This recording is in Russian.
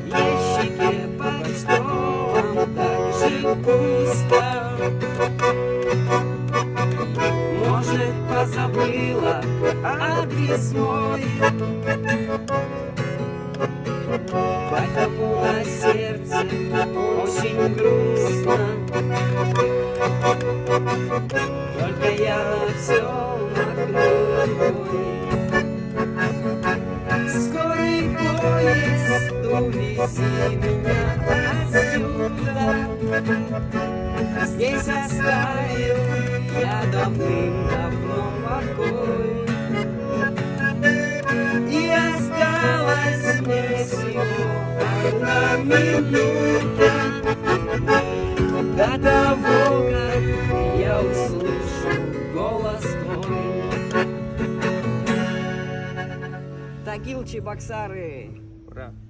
ящике по почтовым так же пусто. Может, позабыла адрес мой, поэтому на сердце очень грустно. Только я все махну рукой. Скорый поезд, увези меня отсюда. Здесь оставил я давным-давно покой. И осталась мне всего одна минута до того, как я услышу голос твой. Тагил, Чебоксары! Ура!